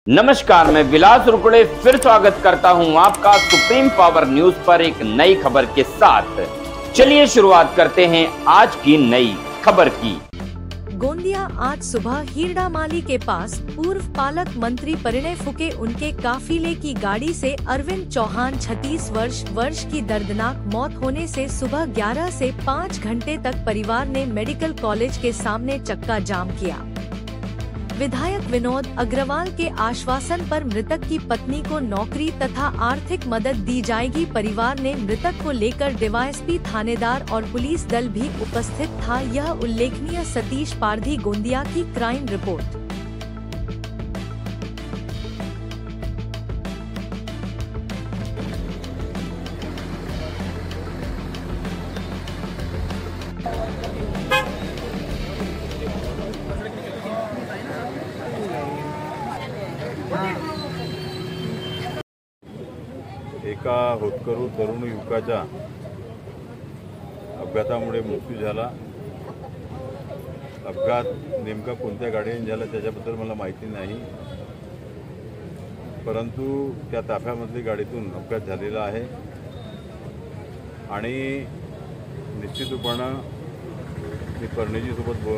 नमस्कार, मैं विलास रुकड़े फिर स्वागत करता हूं आपका सुप्रीम पावर न्यूज पर एक नई खबर के साथ। चलिए शुरुआत करते हैं आज की नई खबर की। गोंदिया आज सुबह हीरडामाली के पास पूर्व पालक मंत्री परिणय फुके उनके काफिले की गाड़ी से अरविंद चौहान 36 वर्ष की दर्दनाक मौत होने से सुबह 11 से 5 घंटे तक परिवार ने मेडिकल कॉलेज के सामने चक्का जाम किया। विधायक विनोद अग्रवाल के आश्वासन पर मृतक की पत्नी को नौकरी तथा आर्थिक मदद दी जाएगी। परिवार ने मृतक को लेकर डीवाईएसपी थानेदार और पुलिस दल भी उपस्थित था। यह उल्लेखनीय। सतीश पारधी, गोंदिया की क्राइम रिपोर्ट। एका होतकरू तरुण युवकाचा अपघातामुळे मृत्यू झाला। अपघात नेमका कोणत्या गाडीने झाला त्याच्याबद्दल मला माहिती नाही, परंतु त्या ताफ्यामधली गाडीतून अपघात झालेला आहे आणि निश्चित रूपाने मी परनेजीसोबत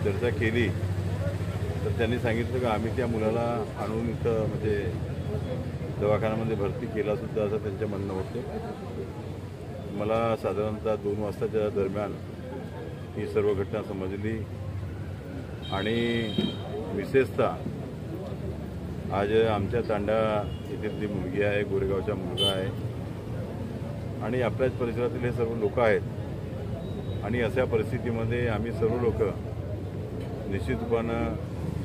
चर्चा केली तर त्यांनी सांगितलं की आम्ही त्या मुलाला आणून इथं म्हणजे दवाखान्यामध्ये भरती केला सुद्धा असं त्यांचं म्हणणं होतं। मला साधारणतः 2 वाजताच्या दरम्यान ही सर्व घटना समजली आणि विशेषतः आज आमच्या तांडा येथील जी मुलगी आहे, गोरेगावचा मुलगा आहे आणि आपल्याच परिसरातील हे सर्व लोक आहेत आणि अशा परिस्थितीमध्ये आम्ही सर्व लोक निश्चितपणे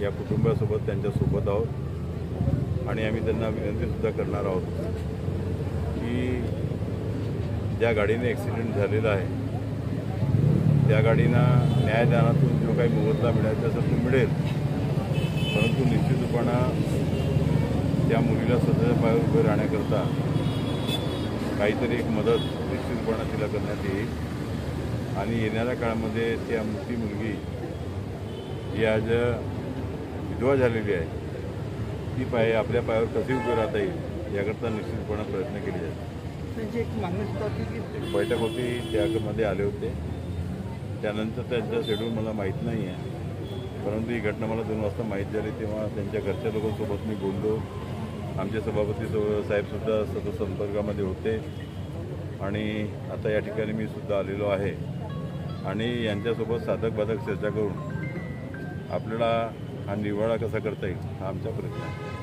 या कुटुंबासोबत त्यांच्यासोबत आहोत आणि आम्ही त्यांना विनंतीसुद्धा करणार आहोत की ज्या गाडीने ॲक्सिडेंट झालेला आहे त्या गाडीना न्यायदानातून जो काही मोबदला मिळायचा असेल तो मिळेल, परंतु निश्चित रूपानं त्या मुलीला स्वतःच्या पायावर उभे राहण्याकरता काहीतरी एक मदत निश्चितपणे तिला करण्यात येईल आणि येणाऱ्या काळामध्ये ती मुलगी जी आज विधवा झालेली आहे ती आपल्या पायावर कशी उभी राहता येईल याकरता निश्चितपणे प्रयत्न केले जातात। त्यांची एक मागणी सुद्धा होती की एक बैठक होती, त्यामध्ये आले होते, त्यानंतर त्यांचा शेड्यूल मला माहीत नाही आहे, परंतु ही घटना मला 2 वाजता माहीत झाली तेव्हा त्यांच्या घरच्या लोकांसोबत मी बोललो। आमचे सभापती साहेबसुद्धा सतत संपर्कामध्ये होते आणि आता या ठिकाणी मी सुद्धा आलेलो आहे आणि यांच्यासोबत साधक बाधक चर्चा करून आपल्याला हा निवाडा कसा करता येईल हा आमचा प्रयत्न आहे।